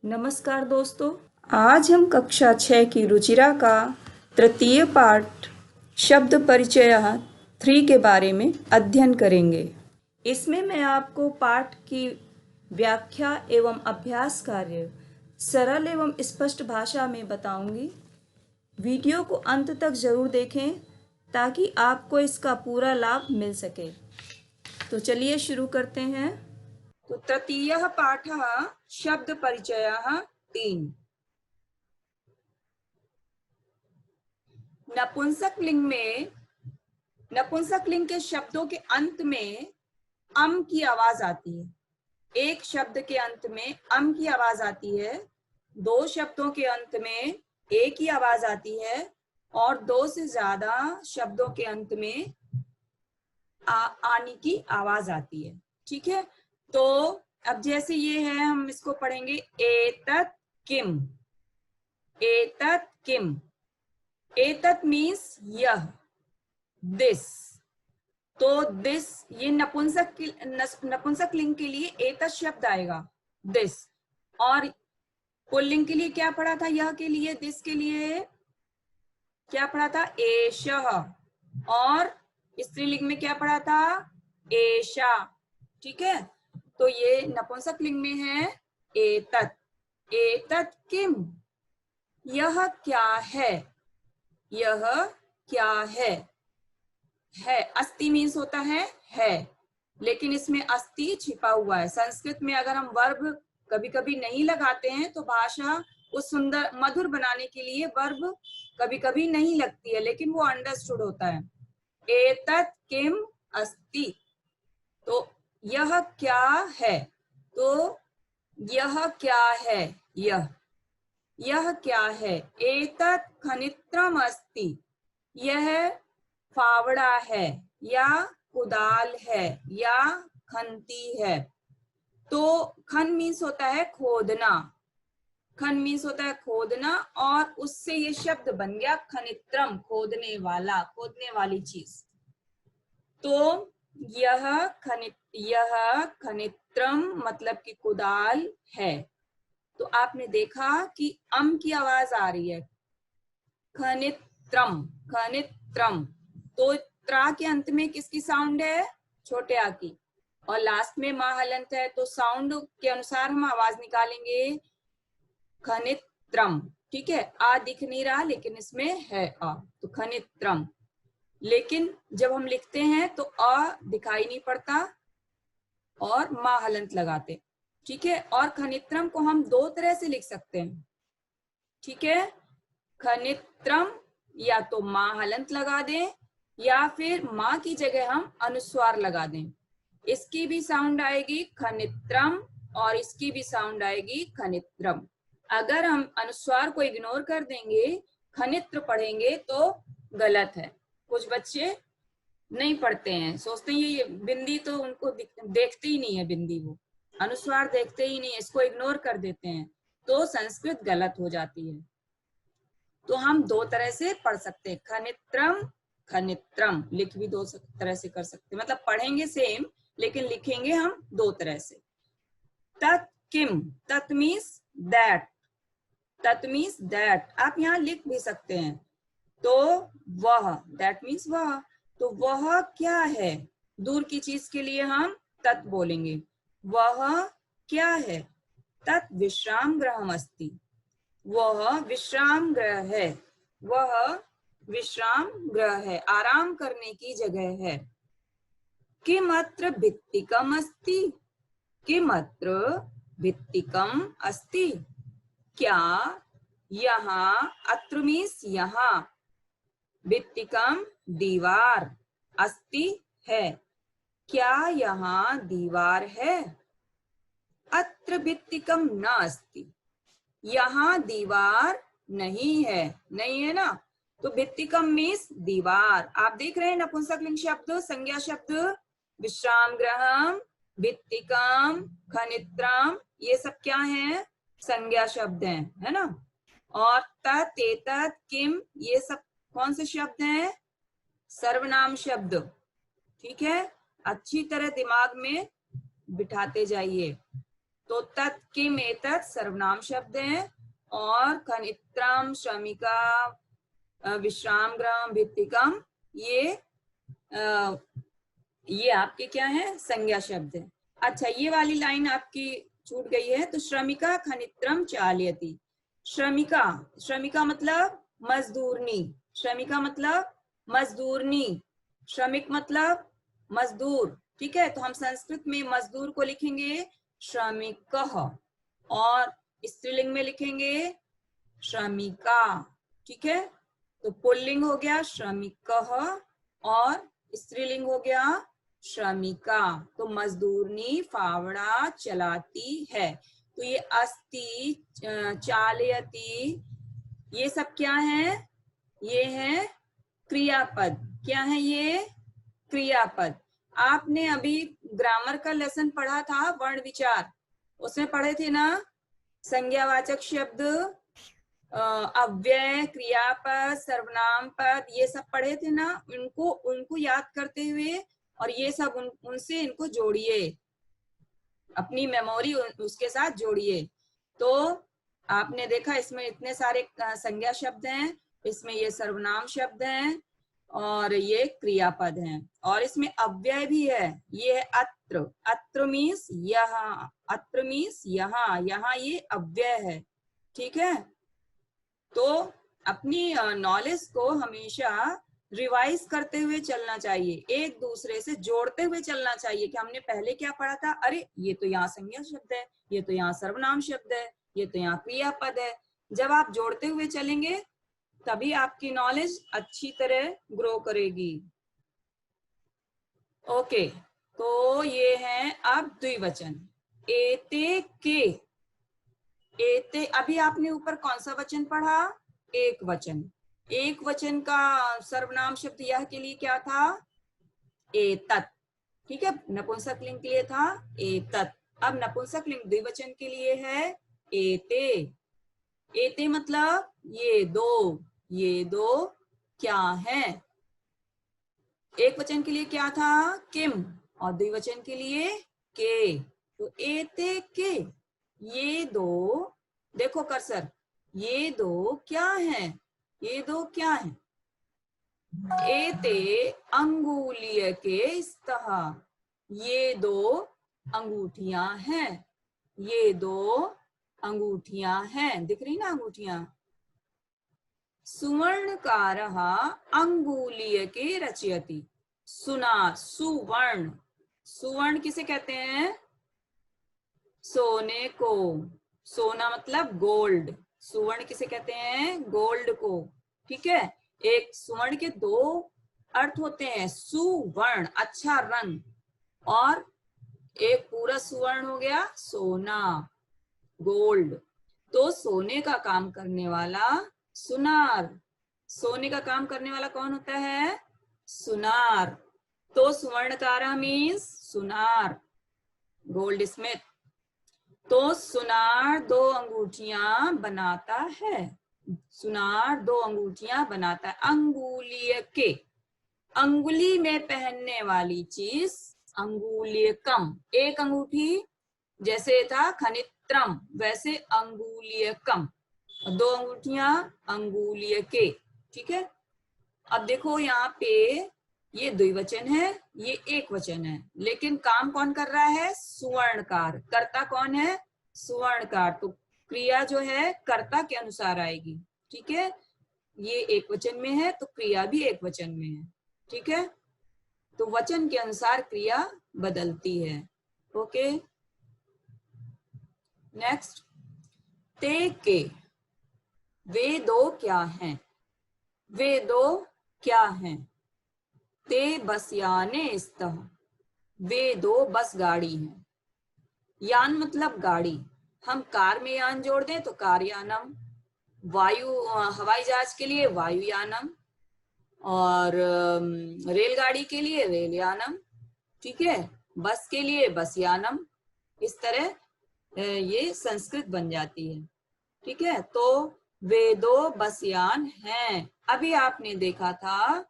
नमस्कार दोस्तों। आज हम कक्षा 6 की रुचिरा का तृतीय पाठ शब्द परिचय 3 के बारे में अध्ययन करेंगे। इसमें मैं आपको पाठ की व्याख्या एवं अभ्यास कार्य सरल एवं स्पष्ट भाषा में बताऊंगी। वीडियो को अंत तक जरूर देखें ताकि आपको इसका पूरा लाभ मिल सके। तो चलिए शुरू करते हैं। तो तृतीयः पाठः शब्द परिचयः 3। नपुंसक लिंग के शब्दों के अंत में अम की आवाज आती है। एक शब्द के अंत में अम की आवाज आती है, दो शब्दों के अंत में ए की आवाज आती है और दो से ज्यादा शब्दों के अंत में आनी की आवाज आती है। ठीक है, तो अब जैसे ये है, हम इसको पढ़ेंगे एतत् किम। एतत् किम, एतत् मीन्स यह, दिस। तो दिस ये नपुंसक लिंग के लिए एतत् शब्द आएगा, दिस। और पुल्लिंग के लिए क्या पढ़ा था? यह के लिए, दिस के लिए क्या पढ़ा था? एषः। और स्त्रीलिंग में क्या पढ़ा था? एषा। ठीक है, तो ये नपुंसक लिंग में है एतत्। एतत् किम, यह क्या है, यह क्या है। है, अस्ति मीन्स होता है, लेकिन इसमें अस्ति छिपा हुआ है। संस्कृत में अगर हम वर्ब कभी कभी नहीं लगाते हैं तो भाषा को सुंदर मधुर बनाने के लिए वर्ब कभी कभी नहीं लगती है, लेकिन वो अंडरस्टूड होता है। एतत् किम अस्ति, तो यह क्या है, तो यह क्या है, यह क्या है। एतत् खनित्रम अस्ति, यह फावड़ा है या कुदाल है या खंती है। तो खन मीन्स होता है खोदना, खन मीन्स होता है खोदना, और उससे ये शब्द बन गया खनित्रम, खोदने वाला, खोदने वाली चीज। तो यह खनित्रम मतलब कि कुदाल है। तो आपने देखा कि अम की आवाज आ रही है, खनित्रम, खनित्रम। तो त्रा के अंत में किसकी साउंड है? छोटे आ की, और लास्ट में मां हलंत है, तो साउंड के अनुसार हम आवाज निकालेंगे खनित्रम। ठीक है, आ दिख नहीं रहा लेकिन इसमें है आ, तो खनित्रम। लेकिन जब हम लिखते हैं तो अ दिखाई नहीं पड़ता और मां हलंत लगाते। ठीक है, और खनित्रम को हम दो तरह से लिख सकते हैं। ठीक है, खनित्रम या तो मां हलंत लगा दें या फिर मां की जगह हम अनुस्वार लगा दें। इसकी भी साउंड आएगी खनित्रम और इसकी भी साउंड आएगी खनित्रम। अगर हम अनुस्वार को इग्नोर कर देंगे, खनित्र पढ़ेंगे तो गलत है। कुछ बच्चे नहीं पढ़ते हैं, सोचते हैं ये बिंदी तो उनको देखते ही नहीं है, बिंदी वो अनुस्वार देखते ही नहीं है, इसको इग्नोर कर देते हैं, तो संस्कृत गलत हो जाती है। तो हम दो तरह से पढ़ सकते हैं, खनित्रम, खनित्रम। लिख भी दो तरह से कर सकते हैं, मतलब पढ़ेंगे सेम लेकिन लिखेंगे हम दो तरह से। तत् किम, तत् मीन्स दैट, तत् मीन्स दैट। आप यहाँ लिख भी सकते हैं। तो वह, दैट मीन्स वह, तो वह क्या है, दूर की चीज के लिए हम तत् बोलेंगे। वह क्या है? तत् विश्राम गृहम् अस्ति, वह विश्राम गृह है, वह विश्राम गृह है, आराम करने की जगह है। किमत्र भित्तिकम् अस्ति, किमत्र भित्तिकम् अस्ति, क्या यहाँ, अत्र मीन्स यहाँ, भित्तिकम् दीवार, अस्ति है, क्या यहाँ दीवार है। अत्र भित्तिकम् न अस्ति, यहाँ दीवार नहीं है, नहीं है ना। तो भित्तिकम मीन्स दीवार। आप देख रहे हैं नपुंसकलिंग शब्द, संज्ञा शब्द, विश्राम गृहम्, भित्तिकम, खनित्रम, ये सब क्या है? संज्ञा शब्द हैं, है ना। और तत्, एतत्, किम, ये सब कौन से शब्द हैं? सर्वनाम शब्द। ठीक है, अच्छी तरह दिमाग में बिठाते जाइए। तो तत् किम एतत् सर्वनाम शब्द है, और खनित्रम, श्रमिका, विश्राम गृह, भित्तिकम, ये आपके क्या है, संज्ञा शब्द है। अच्छा, ये वाली लाइन आपकी छूट गई है। तो श्रमिका खनित्रम चालयति, श्रमिका, श्रमिका मतलब मजदूरनी, श्रमिका मतलब मजदूरनी, श्रमिक मतलब मजदूर, ठीक है। तो हम संस्कृत में मजदूर को लिखेंगे श्रमिकः, और स्त्रीलिंग में लिखेंगे श्रमिका, ठीक है। तो पुल्लिंग हो गया श्रमिकः और स्त्रीलिंग हो गया श्रमिका। तो मजदूरनी फावड़ा चलाती है। तो ये अस्ति, चालयति, ये सब क्या है, ये है क्रियापद। क्या है ये, क्रियापद। आपने अभी ग्रामर का लेसन पढ़ा था, वर्ण विचार, उसमें पढ़े थे ना, संज्ञावाचक शब्द, अव्यय, क्रियापद, सर्वनाम पद, ये सब पढ़े थे ना। उनको याद करते हुए और ये सब उनसे इनको जोड़िए, अपनी मेमोरी उसके साथ जोड़िए। तो आपने देखा इसमें इतने सारे संज्ञा शब्द हैं, इसमें ये सर्वनाम शब्द हैं और ये क्रियापद हैं, और इसमें अव्यय भी है। ये है अत्र, अत्र मीन्स यहाँ, अत्र मीन्स यहाँ, यहाँ ये अव्यय है, ठीक है। तो अपनी नॉलेज को हमेशा रिवाइज करते हुए चलना चाहिए, एक दूसरे से जोड़ते हुए चलना चाहिए कि हमने पहले क्या पढ़ा था, अरे ये तो यहाँ संज्ञा शब्द है, ये तो यहाँ सर्वनाम शब्द है, ये तो यहाँ क्रियापद है। जब आप जोड़ते हुए चलेंगे तभी आपकी नॉलेज अच्छी तरह ग्रो करेगी। ओके, तो ये है अब द्विवचन, एते के, एते। अभी आपने ऊपर कौन सा वचन पढ़ा, एक वचन। एक वचन का सर्वनाम शब्द यह के लिए क्या था, एतत्, ठीक है। नपुंसकलिंग के लिए था एतत्। अब नपुंसकलिंग द्विवचन के लिए है एते। एते मतलब ये दो, ये दो क्या है। एक वचन के लिए क्या था, किम, और द्विवचन के लिए के। तो एते के, ये दो, देखो कर्सर, ये दो क्या है, ये दो क्या है, एते अंगुलीय के स्तः, ये दो अंगूठियां हैं, ये दो अंगूठियां हैं, दिख रही ना अंगूठियां। सुवर्णकारः अंगुलीय के रचयति, सुना, सुवर्ण, सुवर्ण किसे कहते हैं, सोने को, सोना मतलब गोल्ड, सुवर्ण किसे कहते हैं, गोल्ड को, ठीक है। एक सुवर्ण के दो अर्थ होते हैं, सुवर्ण अच्छा रंग, और एक पूरा सुवर्ण हो गया सोना, गोल्ड। तो सोने का काम करने वाला सुनार, सोने का काम करने वाला कौन होता है, सुनार। तो सुवर्णकारः मीन्स सुनार, गोल्ड स्मिथ। तो सुनार दो अंगूठियां बनाता है, सुनार दो अंगूठियां बनाता है। अंगुलीय के, अंगुली में पहनने वाली चीज अंगुलीयकम, एक अंगूठी जैसे था खनित्रम, वैसे अंगुलीयकम, दो अंगूठियां अंगुलीय के, ठीक है। अब देखो यहाँ पे ये द्विवचन है, ये एक वचन है, लेकिन काम कौन कर रहा है, सुवर्णकार। कर्ता कौन है, सुवर्णकार। तो क्रिया जो है कर्ता के अनुसार आएगी, ठीक है। ये एक वचन में है तो क्रिया भी एक वचन में है, ठीक है। तो वचन के अनुसार क्रिया बदलती है। ओके, नेक्स्ट, ते के, वे दो क्या हैं, वे दो क्या हैं। ते बसयाने स्तः, वे दो बस गाड़ी हैं। यान मतलब गाड़ी, हम कार में यान जोड़ दें तो कार यानम, वायु हवाई जहाज के लिए वायुयानम, और रेलगाड़ी के लिए रेल यानम, ठीक है। बस के लिए बस यानम, इस तरह ये संस्कृत बन जाती है, ठीक है। तो वे दो बस यान हैं। अभी आपने देखा था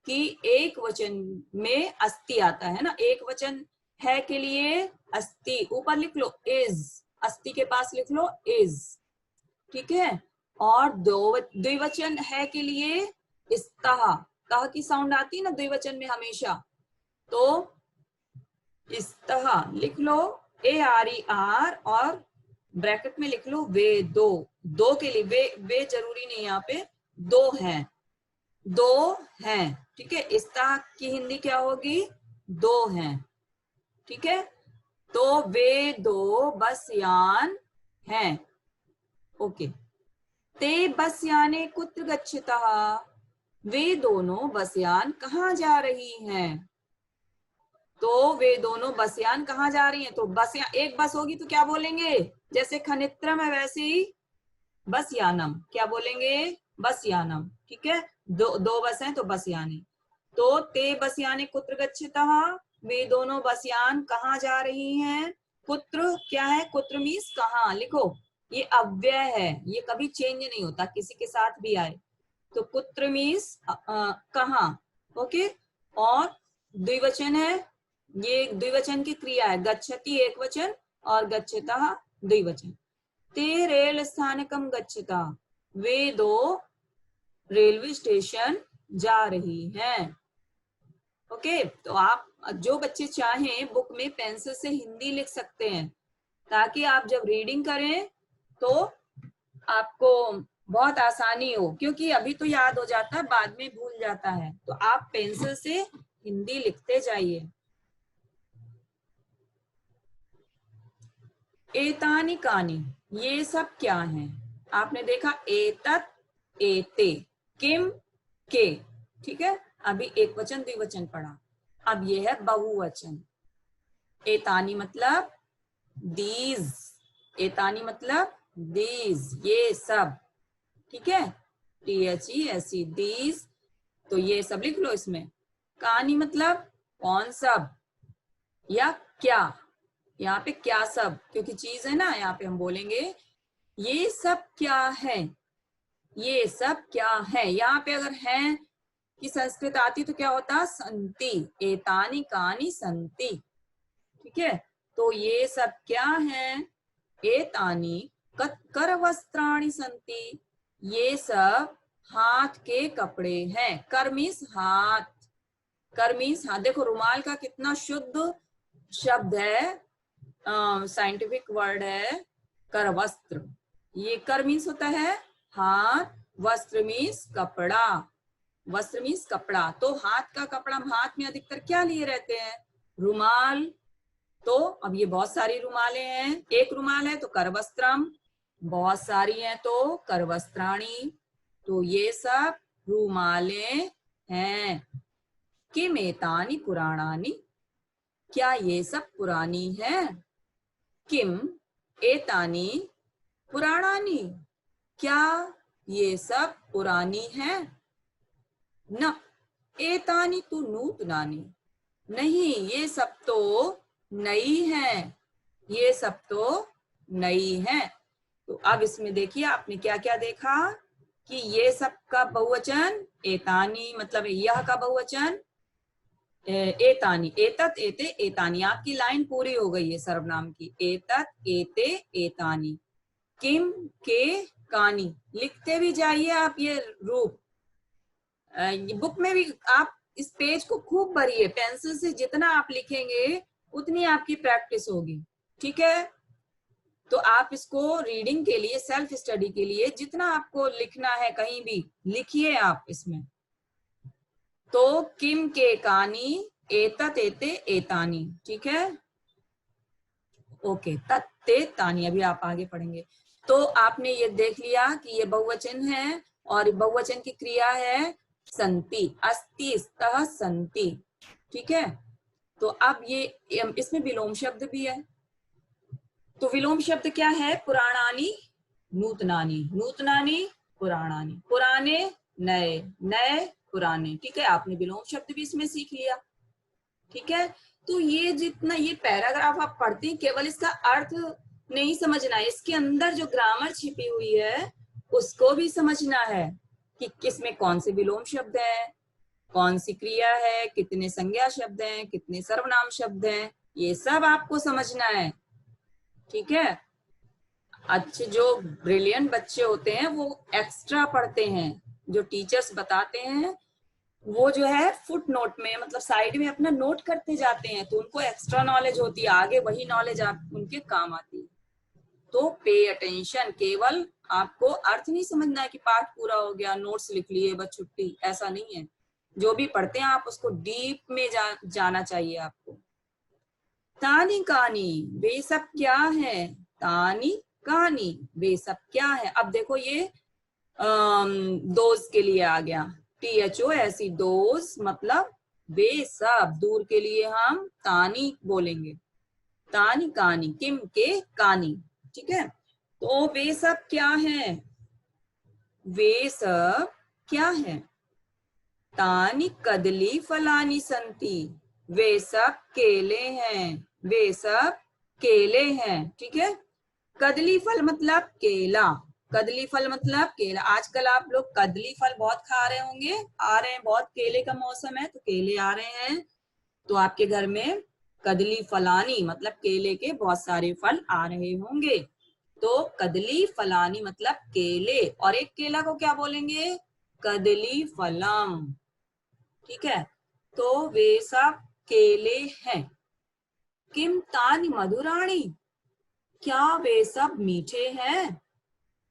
कि एक वचन में अस्ति आता है ना, एक वचन है के लिए अस्ति, ऊपर लिख लो इज, अस्ति के पास लिख लो इज, ठीक है। और द्विवचन है के लिए इस्तः, तह की साउंड आती है ना द्विवचन में हमेशा, तो इस्तः लिख लो, ARER, और ब्रैकेट में लिख लो वे दो, दो के लिए वे जरूरी नहीं, यहाँ पे दो हैं, दो हैं, ठीक है। इस्तः की हिंदी क्या होगी, दो हैं, ठीक है। तो वे दो बसयान हैं, ओके। ते बसयाने कुत्र गच्छतः, वे दोनों बसयान कहाँ जा रही हैं, तो वे दोनों बसयान कहाँ जा रही हैं, तो बसयान, एक बस होगी तो क्या बोलेंगे, जैसे खनित्रम है वैसे ही बसयानम, क्या बोलेंगे, बसयानम, ठीक है। दो बस हैं तो बसयाने। तो ते बसयाने कुत्र गच्छतः, वे दोनों बसयान कहाँ जा रही हैं। कुत्र क्या है, कुत्र मीन्स कहाँ, लिखो ये अव्यय है, ये कभी चेंज नहीं होता, किसी के साथ भी आए तो कुत्र मीन्स कहाँ, ओके। और द्विवचन है, ये द्विवचन की क्रिया है, गच्छति एक वचन और गच्छतः द्विवचन। ते रेल स्थानकम गच्छता, वे दो रेलवे स्टेशन जा रही हैं, ओके। तो आप जो बच्चे चाहें बुक में पेंसिल से हिंदी लिख सकते हैं, ताकि आप जब रीडिंग करें तो आपको बहुत आसानी हो, क्योंकि अभी तो याद हो जाता है, बाद में भूल जाता है, तो आप पेंसिल से हिंदी लिखते जाइए। एतानी कानी, ये सब क्या हैं, आपने देखा एतत, एते, किम, के, ठीक है। अभी एक वचन द्विवचन पढ़ा, अब ये है बहुवचन। एतानी मतलब दीज, एतानी मतलब दीज, ये सब, ठीक है, THESE, दीज, तो ये सब लिख लो इसमें। कहानी मतलब कौन सब या क्या, यहाँ पे क्या सब, क्योंकि चीज है ना, यहाँ पे हम बोलेंगे ये सब क्या है, ये सब क्या है। यहाँ पे अगर है कि संस्कृत आती तो क्या होता, संति, एतानी कानी संति, ठीक है। तो ये सब क्या है, एतानी कर वस्त्राणि संति, ये सब हाथ के कपड़े हैं। कर मीन्स हाथ, कर मीन्स हाथ, देखो रुमाल का कितना शुद्ध शब्द है, साइंटिफिक वर्ड है कर वस्त्र, ये कर मीन्स होता है हाथ, वस्त्र मीन्स कपड़ा, वस्त्र मीन्स कपड़ा। तो हाथ का कपड़ा, हम हाथ में अधिकतर क्या लिए रहते हैं, रुमाल। तो अब ये बहुत सारी रुमालें हैं, एक रुमाल है तो कर वस्त्रम, बहुत सारी हैं तो कर वस्त्राणी, तो ये सब रुमालें हैं। किम एतानि पुराणानि, क्या ये सब पुरानी है, किम एतानि पुराणानि, क्या ये सब पुरानी है। न एतानि तु नूतनानि, नहीं ये सब तो नई है, ये सब तो नई है। तो अब इसमें देखिए आपने क्या क्या देखा कि ये सब का बहुवचन एतानी, मतलब यह का बहुवचन एतानी, एतत एते एतानी, आपकी लाइन पूरी हो गई है सर्वनाम की, एतत एते एतानी, किम के कानी, लिखते भी जाइए आप ये रूप, बुक में भी आप इस पेज को खूब भरिए, पेंसिल से जितना आप लिखेंगे उतनी आपकी प्रैक्टिस होगी, ठीक है। तो आप इसको रीडिंग के लिए, सेल्फ स्टडी के लिए जितना आपको लिखना है कहीं भी लिखिए आप इसमें। तो किम के कानी, एतत एते एतानी, ठीक है, ओके। तत्ते तानी, अभी आप आगे पढ़ेंगे। तो आपने ये देख लिया कि ये बहुवचन है और बहुवचन की क्रिया है संति, अस्ति स्तः संति, ठीक है। तो अब ये इसमें विलोम शब्द भी है, तो विलोम शब्द क्या है, पुराणानी नूतनानी, नूतनानी पुराणानी, पुराने नए, नए पुराने, ठीक है। आपने विलोम शब्द भी इसमें सीख लिया, ठीक है। तो ये जितना ये पैराग्राफ आप पढ़ते हैं, केवल इसका अर्थ नहीं समझना है, इसके अंदर जो ग्रामर छिपी हुई है उसको भी समझना है कि किसमें कौन से विलोम शब्द हैं, कौन सी क्रिया है, कितने संज्ञा शब्द हैं, कितने सर्वनाम शब्द हैं, ये सब आपको समझना है, ठीक है। अच्छे जो ब्रिलियंट बच्चे होते हैं वो एक्स्ट्रा पढ़ते हैं, जो टीचर्स बताते हैं वो जो है फुट नोट में मतलब साइड में अपना नोट करते जाते हैं, तो उनको एक्स्ट्रा नॉलेज होती है, आगे वही नॉलेज आप उनके काम आती है। तो पे अटेंशन, केवल आपको अर्थ नहीं समझना है कि पाठ पूरा हो गया, नोट्स लिख लिए, बस छुट्टी, ऐसा नहीं है। जो भी पढ़ते हैं आप उसको डीप में जाना चाहिए आपको। तानी कहानी, वे सब क्या है, तानी कहानी वे सब क्या है। अब देखो ये दोज के लिए आ गया, THO ऐसी, दोज मतलब वे सब, दूर के लिए हम तानी बोलेंगे, तानी कहानी, किम के कानी, ठीक है। तो वे सब क्या है, वे सब क्या है, तानी कदली फलानी संती, वे सब केले हैं, वे सब केले हैं, ठीक है। कदली फल मतलब केला, कदली फल मतलब केला। आजकल आप लोग कदली फल बहुत खा रहे होंगे, आ रहे हैं, बहुत केले का मौसम है तो केले आ रहे हैं, तो आपके घर में कदली फलानी मतलब केले के बहुत सारे फल आ रहे होंगे। तो कदली फलानी मतलब केले, और एक केला को क्या बोलेंगे, कदली फलम, ठीक है। तो वे सब केले हैं। किम तानी मधुराणी, क्या वे सब मीठे हैं,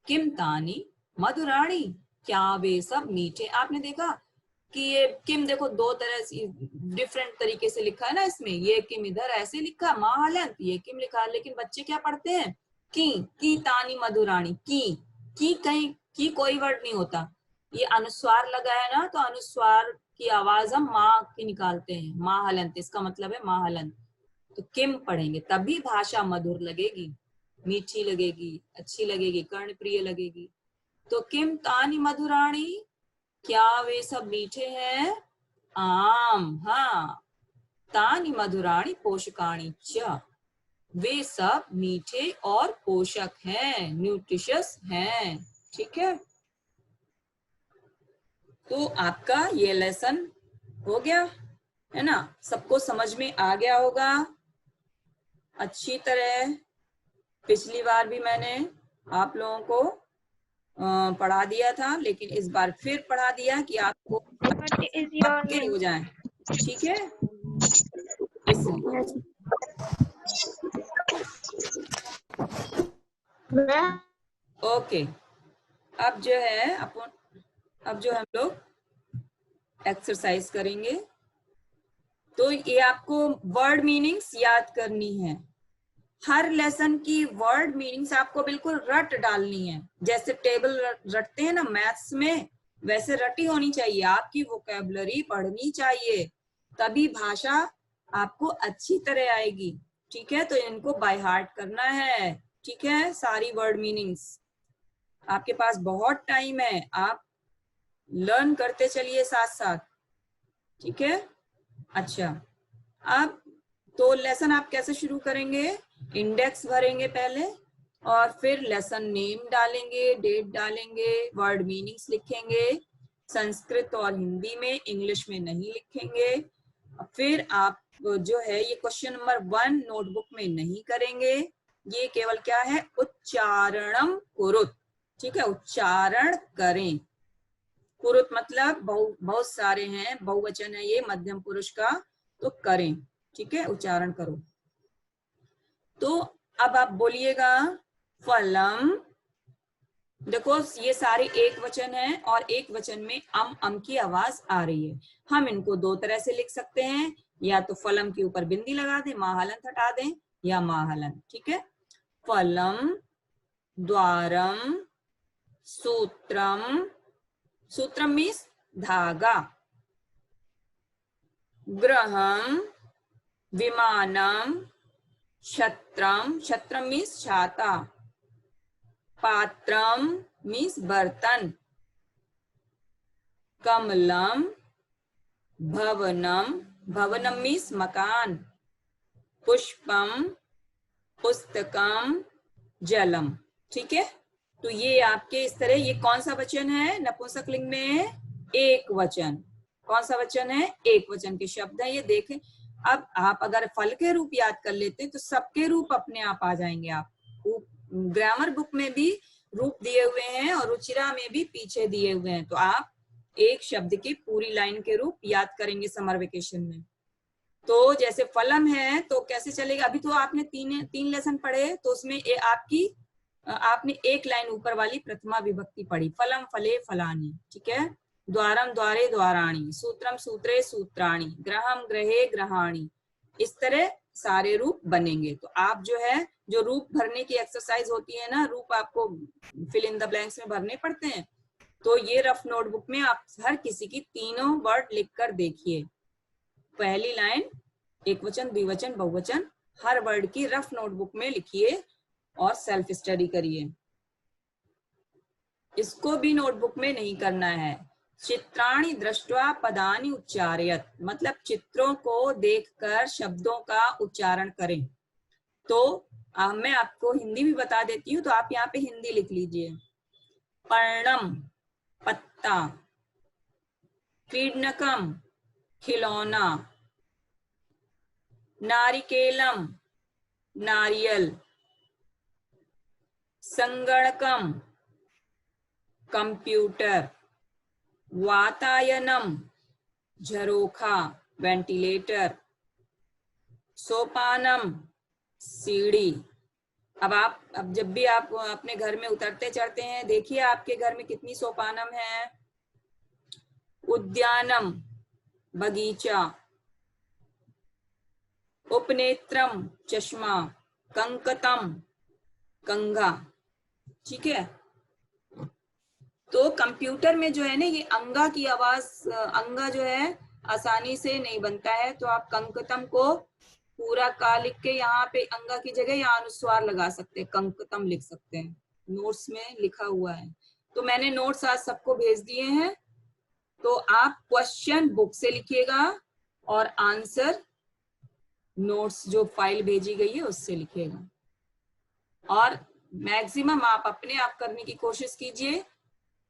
किम तानी मधुराणी, क्या वे सब मीठे। आपने देखा कि ये किम देखो दो तरह से डिफरेंट तरीके से लिखा है ना इसमें, ये किम इधर ऐसे लिखा महालंत, ये किम लिखा है, लेकिन बच्चे क्या पढ़ते हैं, की तानी मधुराणी, की कहीं की कोई वर्ड नहीं होता, ये अनुस्वार लगा है ना, तो अनुस्वार की आवाज हम माँ की निकालते हैं, महालंत, इसका मतलब है महालंत। तो किम पढ़ेंगे तभी भाषा मधुर लगेगी, मीठी लगेगी, अच्छी लगेगी, कर्णप्रिय लगेगी। तो किम तानी मधुराणी, क्या वे सब मीठे हैं, आम, हाँ, तानी मधुराणी पोषकाणी च, वे सब मीठे और पोषक हैं, न्यूट्रिशियस हैं, ठीक है। तो आपका ये लेसन हो गया है ना, सबको समझ में आ गया होगा अच्छी तरह। पिछली बार भी मैंने आप लोगों को पढ़ा दिया था, लेकिन इस बार फिर पढ़ा दिया कि आपको पक्के हो जाएं, ठीक है, इसलिए। ओके, अब जो है अब जो हम लोग एक्सरसाइज करेंगे, तो ये आपको वर्ड मीनिंग्स याद करनी है। हर लेसन की वर्ड मीनिंग्स आपको बिल्कुल रट डालनी है, जैसे टेबल रटते हैं ना मैथ्स में, वैसे रटी होनी चाहिए, आपकी वोकैबुलरी बढ़नी चाहिए, तभी भाषा आपको अच्छी तरह आएगी, ठीक है। तो इनको बाय हार्ट करना है, ठीक है, सारी वर्ड मीनिंग्स। आपके पास बहुत टाइम है, आप लर्न करते चलिए साथ साथ, ठीक है। अच्छा, अब तो लेसन आप कैसे शुरू करेंगे, इंडेक्स भरेंगे पहले, और फिर लेसन नेम डालेंगे, डेट डालेंगे, वर्ड मीनिंग्स लिखेंगे, संस्कृत और हिंदी में, इंग्लिश में नहीं लिखेंगे। फिर आप जो है ये क्वेश्चन नंबर 1 नोटबुक में नहीं करेंगे, ये केवल क्या है, उच्चारणम कुरुत, ठीक है, उच्चारण करें। कुरुत मतलब बहुत सारे हैं, बहुवचन है ये, मध्यम पुरुष का, तो करें, ठीक है, उच्चारण करो। तो अब आप बोलिएगा फलम, देखो ये सारे एक वचन है, और एक वचन में अम की आवाज आ रही है। हम इनको दो तरह से लिख सकते हैं, या तो फलम के ऊपर बिंदी लगा दें, महालंत हटा दें, या महालंत, ठीक है। फलम, द्वारम, सूत्रम, सूत्रम मीन्स धागा, ग्रहम, विमानम, छत्रम, छत्रम मीन्स छाता, पात्रम मीन्स बर्तन, कमलम, भवनम, भवनम मीन्स मकान, पुष्पम, पुस्तकम, जलम, ठीक है। तो ये आपके इस तरह, ये कौन सा वचन है, नपुंसकलिंग में एक वचन, कौन सा वचन है, एक वचन के शब्द है ये, देखें अब आप अगर फल के रूप याद कर लेते तो सबके रूप अपने आप आ जाएंगे। आप ग्रामर बुक में भी रूप दिए हुए हैं और रुचिरा में भी पीछे दिए हुए हैं, तो आप एक शब्द की पूरी लाइन के रूप याद करेंगे समर वेकेशन में। तो जैसे फलम है तो कैसे चलेगा, अभी तो आपने तीन लेसन पढ़े, तो उसमें आपने एक लाइन ऊपर वाली प्रथमा विभक्ति पढ़ी, फलम फले फलानी, ठीक है। द्वारम द्वारे द्वाराणी, सूत्रम सूत्रे सूत्राणी, ग्रहम ग्रहे ग्रहाणी, इस तरह सारे रूप बनेंगे। तो आप जो है, जो रूप भरने की एक्सरसाइज होती है ना, रूप आपको फिल इन द ब्लैंक्स में भरने पड़ते हैं, तो ये रफ नोटबुक में आप हर किसी की तीनों वर्ड लिखकर देखिए। पहली लाइन एक वचन, द्विवचन, बहुवचन, हर वर्ड की रफ नोटबुक में लिखिए और सेल्फ स्टडी करिए। इसको भी नोटबुक में नहीं करना है। चित्राणि दृष्ट्वा पदानि उच्चारयत, मतलब चित्रों को देखकर शब्दों का उच्चारण करें। तो मैं आपको हिंदी भी बता देती हूँ, तो आप यहाँ पे हिंदी लिख लीजिए। पर्णम पत्ता, क्रीडनकम खिलौना, नारिकेलम नारियल, संगणकम कंप्यूटर, वातायनम झरोखा वेंटिलेटर, सोपानम सीढ़ी। अब जब भी आप अपने घर में उतरते चढ़ते हैं, देखिए आपके घर में कितनी सोपानम है। उद्यानम बगीचा, उपनेत्रम चश्मा, कंकतम कंघा, ठीक है। तो कंप्यूटर में जो है ना, ये अंगा की आवाज, अंगा जो है आसानी से नहीं बनता है, तो आप कंकतम को पूरा का लिख के यहाँ पे अंगा की जगह यहाँ अनुस्वार लगा सकते हैं, कंकतम लिख सकते हैं, नोट्स में लिखा हुआ है। तो मैंने नोट्स आज सबको भेज दिए हैं, तो आप क्वेश्चन बुक से लिखिएगा और आंसर नोट्स जो फाइल भेजी गई है उससे लिखिएगा। और मैक्सिमम आप अपने आप करने की कोशिश कीजिए,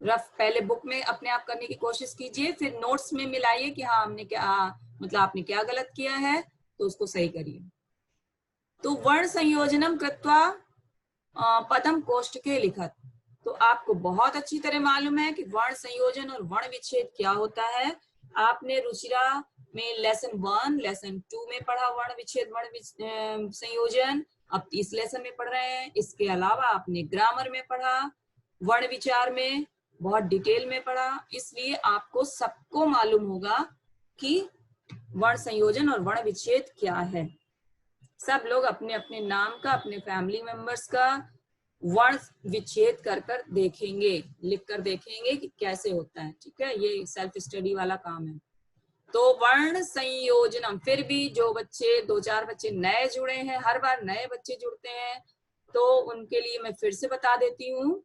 रफ पहले बुक में अपने आप करने की कोशिश कीजिए, फिर नोट्स में मिलाइए कि हाँ हमने क्या, मतलब आपने क्या गलत किया है, तो उसको सही करिए। तो वर्ण संयोजनम कृत्वा पदम कोष्ठके लिखत, तो आपको बहुत अच्छी तरह मालूम है कि वर्ण संयोजन और वर्ण विच्छेद क्या होता है। आपने रुचिरा में लेसन 1, लेसन 2 में पढ़ा वर्ण विच्छेद, वर्ण संयोजन, अब इस लेसन में पढ़ रहे हैं। इसके अलावा आपने ग्रामर में पढ़ा, वर्ण विचार में बहुत डिटेल में पढ़ा, इसलिए आपको सबको मालूम होगा कि वर्ण संयोजन और वर्ण विच्छेद क्या है। सब लोग अपने अपने नाम का, अपने फैमिली मेंबर्स का वर्ण विच्छेद कर कर देखेंगे, लिख कर देखेंगे कि कैसे होता है, ठीक है। ये सेल्फ स्टडी वाला काम है। तो वर्ण संयोजनम, फिर भी जो बच्चे 2-4 बच्चे नए जुड़े हैं, हर बार नए बच्चे जुड़ते हैं, तो उनके लिए मैं फिर से बता देती हूँ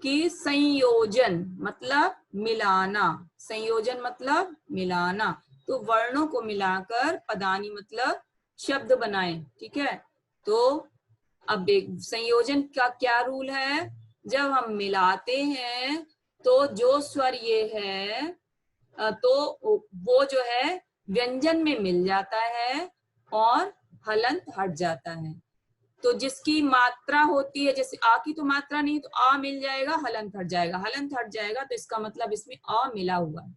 कि संयोजन मतलब मिलाना, संयोजन मतलब मिलाना। तो वर्णों को मिलाकर पदानी मतलब शब्द बनाएं, ठीक है। तो अब संयोजन का क्या रूल है, जब हम मिलाते हैं तो जो स्वर ये है तो वो जो है व्यंजन में मिल जाता है और हलंत हट जाता है। तो जिसकी मात्रा होती है, जैसे आ की तो मात्रा नहीं, तो आ मिल जाएगा, हलंत हट जाएगा, हलंत हट जाएगा, तो इसका मतलब इसमें आ मिला हुआ है,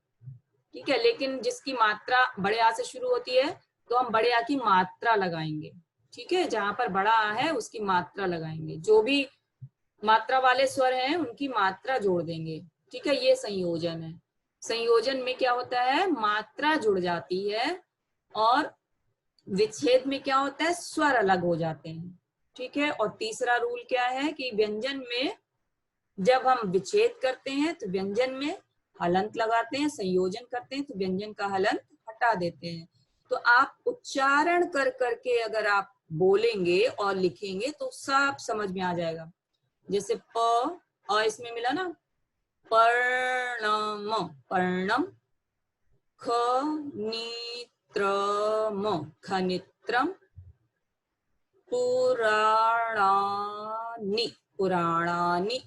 ठीक है। लेकिन जिसकी मात्रा बड़े आ से शुरू होती है, तो हम बड़े आ की मात्रा लगाएंगे, ठीक है। जहां पर बड़ा आ है उसकी मात्रा लगाएंगे, जो भी मात्रा वाले स्वर हैं उनकी मात्रा जोड़ देंगे, ठीक है। ये संयोजन है। संयोजन में क्या होता है, मात्रा जुड़ जाती है, और विच्छेद में क्या होता है, स्वर अलग हो जाते हैं, ठीक है। और तीसरा रूल क्या है कि व्यंजन में जब हम विच्छेद करते हैं तो व्यंजन में हलंत लगाते हैं, संयोजन करते हैं तो व्यंजन का हलंत हटा देते हैं। तो आप उच्चारण कर करके अगर आप बोलेंगे और लिखेंगे तो सब समझ में आ जाएगा। जैसे प और इसमें मिला ना, पर्णम, पर्णम, खनित्रम, खनित्रम, पुराणानि, पुराणानि,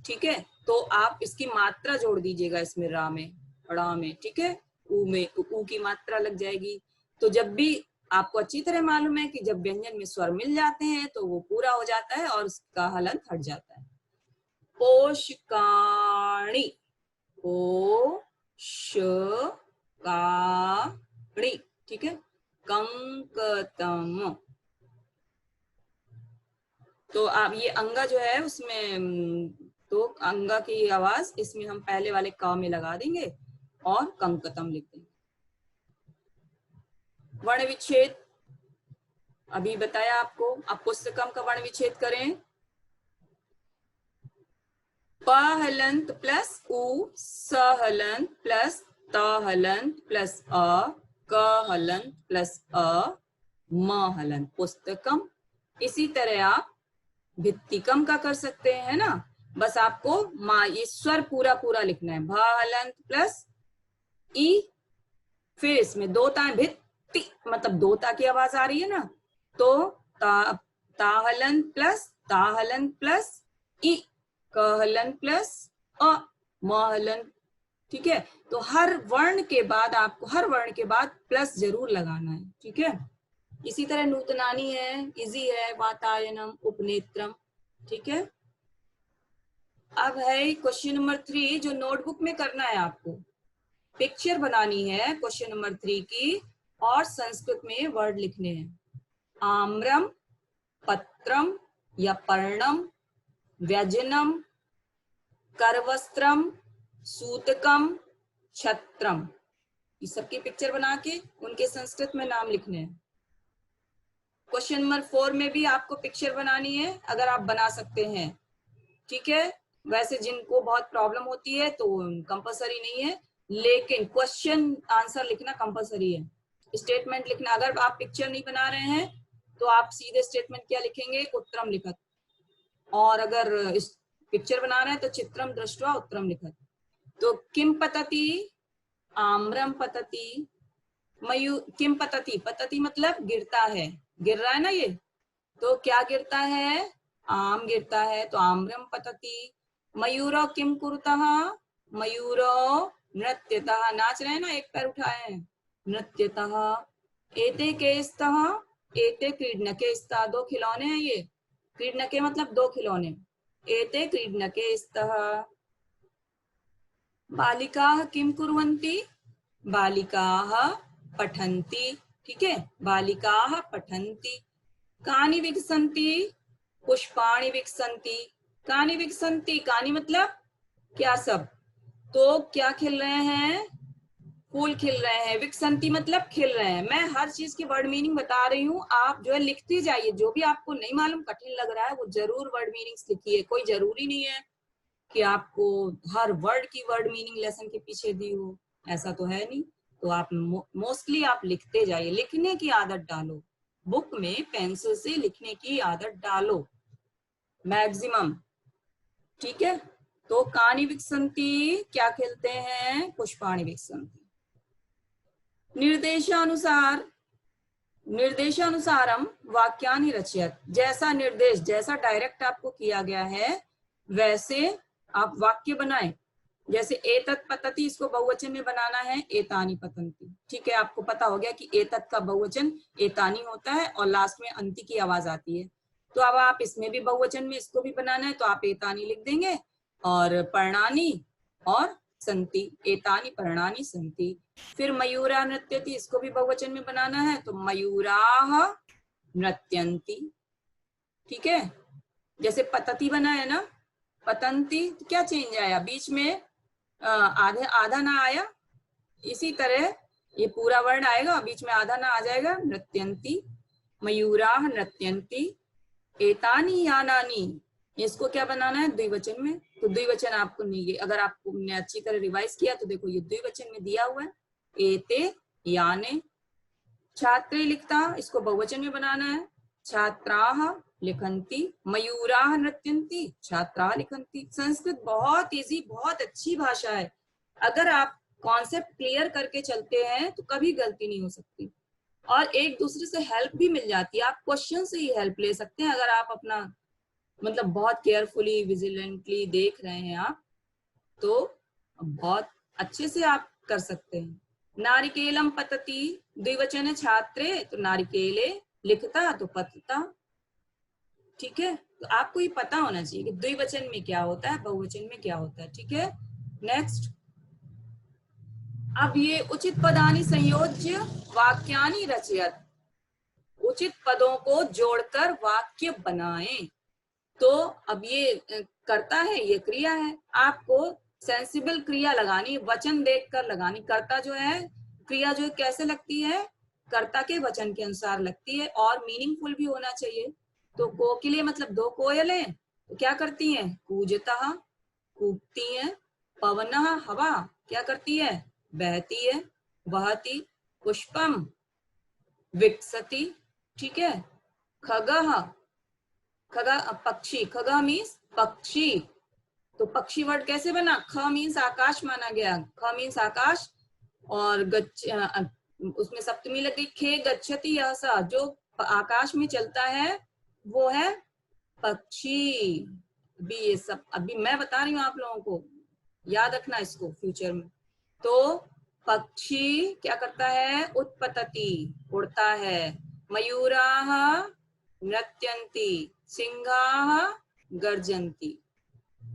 ठीक है। तो आप इसकी मात्रा जोड़ दीजिएगा इसमें, रा में, ठीक है। ऊ में ऊ की मात्रा लग जाएगी। तो जब भी आपको अच्छी तरह मालूम है कि जब व्यंजन में स्वर मिल जाते हैं तो वो पूरा हो जाता है और उसका हलन हट जाता है। पोषकाणी, पोषकाणी, ठीक है। कंकतम, तो आप ये अंगा जो है उसमें तो अंगा की आवाज इसमें हम पहले वाले का में लगा देंगे और कंकतम लिख देंगे। वर्ण विच्छेद अभी बताया आपको, आप पुस्तकम का वर्ण विच्छेद करें। प हलंत प्लस उ, स हलंत प्लस त हलंत प्लस अ, क हलंत प्लस अ, म हलंत पुस्तकम। इसी तरह आप भित्तिकम का कर सकते हैं ना, बस आपको ये स्वर पूरा पूरा लिखना है। भ हलंत प्लस ई, फिर इसमें दो ता, भित्ति मतलब दो ता की आवाज आ रही है ना, तो ता हलंत प्लस ई, क हलंत प्लस अ, म हलंत, ठीक है। तो हर वर्ण के बाद आपको हर वर्ण के बाद प्लस जरूर लगाना है, ठीक है। इसी तरह नूतनानी है, इजी है, वातायनम, उपनेत्रम, ठीक है। अब है क्वेश्चन नंबर 3 जो नोटबुक में करना है आपको। पिक्चर बनानी है क्वेश्चन नंबर 3 की और संस्कृत में वर्ड लिखने हैं। आम्रम, पत्रम या पर्णम, व्यजनम, करवस्त्रम, सूतकम, छत्रम, ये सबकी पिक्चर बना के उनके संस्कृत में नाम लिखने हैं। क्वेश्चन नंबर 4 में भी आपको पिक्चर बनानी है, अगर आप बना सकते हैं, ठीक है। वैसे जिनको बहुत प्रॉब्लम होती है तो कंपलसरी नहीं है, लेकिन क्वेश्चन आंसर लिखना कंपलसरी है। स्टेटमेंट लिखना, अगर आप पिक्चर नहीं बना रहे हैं तो आप सीधे स्टेटमेंट क्या लिखेंगे, उत्तरम लिखत, और अगर पिक्चर बना रहे हैं तो चित्रम दृष्ट्वा उत्तरम लिखत। तो किम पतति, आम्रम पतति, मयू किम पतति, पतति मतलब गिरता है, गिर रहा है ना ये, तो क्या गिरता है, आम गिरता है, तो आम्रम पतति। मयूरो किम कुरुतः, मयूरो नृत्यतः, नाच रहे हैं ना, एक पैर उठाए हैं, नृत्यतः। एते केस्तः, एते क्रीडनके स्तः, दो खिलौने हैं ये, क्रीडनके मतलब दो खिलौने, एते क्रीडनके स्तः। बालिकाः किम कुर्वन्ति, बालिकाः पठन्ति, ठीक है, बालिकाः पठन्ति। कानि विकसन्ति, पुष्पाणि विकसन्ति, कानि विकसन्ति, कानि मतलब क्या सब, तो क्या खिल रहे हैं, फूल खिल रहे हैं, विकसन्ति मतलब खिल रहे हैं। मैं हर चीज की वर्ड मीनिंग बता रही हूँ, आप जो है लिखते जाइए, जो भी आपको नहीं मालूम, कठिन लग रहा है, वो जरूर वर्ड मीनिंग्स लिखिए। कोई जरूरी नहीं है कि आपको हर वर्ड की वर्ड मीनिंग लेसन के पीछे दी हो, ऐसा तो है नहीं। तो आप मोस्टली आप लिखते जाइए, लिखने की आदत डालो, बुक में पेंसिल से लिखने की आदत डालो मैक्सिमम, ठीक है। तो कानि विकसन्ति क्या खेलते हैं, पुष्पाणि विकसन्ति। निर्देशानुसार, निर्देशानुसारम वाक्यानि रचयत, जैसा निर्देश, जैसा डायरेक्ट आपको किया गया है वैसे आप वाक्य बनाएं। जैसे एतत् पतति, इसको बहुवचन में बनाना है, एतानि पतन्ति, ठीक है। आपको पता हो गया कि एतत् का बहुवचन एतानि होता है और लास्ट में अंति की आवाज आती है। तो अब आप इसमें भी बहुवचन में इसको भी बनाना है, तो आप एतानि लिख देंगे, और पर्णानि और संति, एतानि पर्णानि संति। फिर मयूरा नृत्यति, इसको भी बहुवचन में बनाना है, तो मयूराः नृत्यन्ति, ठीक है। जैसे पतति बना है ना, पतंती, तो क्या चेंज आया बीच में, आधे आधा ना आया, इसी तरह ये पूरा वर्ण आएगा, बीच में आधा ना आ जाएगा, नृत्यंती, मयूराः नृत्यंती, एतानि यानानि, इसको क्या बनाना है, द्विवचन में। तो द्विवचन आपको नहीं, अगर आपने अच्छी तरह रिवाइज किया तो देखो ये द्विवचन में दिया हुआ है, एते याने। छात्रे लिखता, इसको बहुवचन में बनाना है, छात्राः लिखन्ति, मयूराः नृत्यन्ति, छात्राः लिखन्ति। संस्कृत बहुत इजी, बहुत अच्छी भाषा है, अगर आप कॉन्सेप्ट क्लियर करके चलते हैं तो कभी गलती नहीं हो सकती, और एक दूसरे से हेल्प भी मिल जाती है। आप क्वेश्चन से ही हेल्प ले सकते हैं, अगर आप अपना मतलब बहुत केयरफुली विजिलेंटली देख रहे हैं आप, तो बहुत अच्छे से आप कर सकते हैं। नारिकेलम पतति द्विवचन छात्रे, तो नारिकेले, लिखता तो पतता। ठीक है, तो आपको ये पता होना चाहिए कि द्विवचन में क्या होता है, बहुवचन में क्या होता है। ठीक है, नेक्स्ट। अब ये उचित पदानि संयोज्य वाक्यानि रचयत, उचित पदों को जोड़कर वाक्य बनाएं। तो अब ये कर्ता है, ये क्रिया है, आपको सेंसिबल क्रिया लगानी, वचन देखकर लगानी। कर्ता जो है, क्रिया जो कैसे लगती है, कर्ता के वचन के अनुसार लगती है और मीनिंगफुल भी होना चाहिए। तो कोकिले मतलब दो कोयलें, तो क्या करती हैं, कूजता, कूदती हैं। पवनः हवा क्या करती है, बहती है। वहति पुष्पम, विकसति। ठीक है, खगः, खगा पक्षी, खगा मीन्स पक्षी, तो पक्षी वर्ड कैसे बना, ख मीन्स आकाश माना गया, ख मीन्स आकाश, और उसमें सप्तमी लग गई, खे गच्छति, यह सा जो आकाश में चलता है वो है पक्षी। अभी ये सब अभी मैं बता रही हूँ आप लोगों को, याद रखना इसको फ्यूचर में। तो पक्षी क्या करता है, उत्पतति, उड़ता है। मयूराः नृत्यन्ति, सिंहाः गर्जन्ति।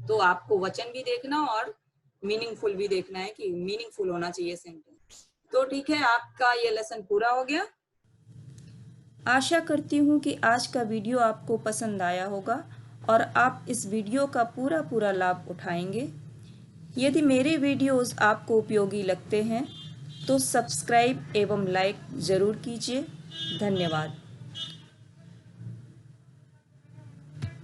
तो आपको वचन भी देखना और मीनिंगफुल भी देखना है कि मीनिंगफुल होना चाहिए सेंटेंस। तो ठीक है, आपका ये लेसन पूरा हो गया। आशा करती हूँ कि आज का वीडियो आपको पसंद आया होगा और आप इस वीडियो का पूरा लाभ उठाएंगे। यदि मेरे वीडियोस आपको उपयोगी लगते हैं तो सब्सक्राइब एवं लाइक ज़रूर कीजिए। धन्यवाद।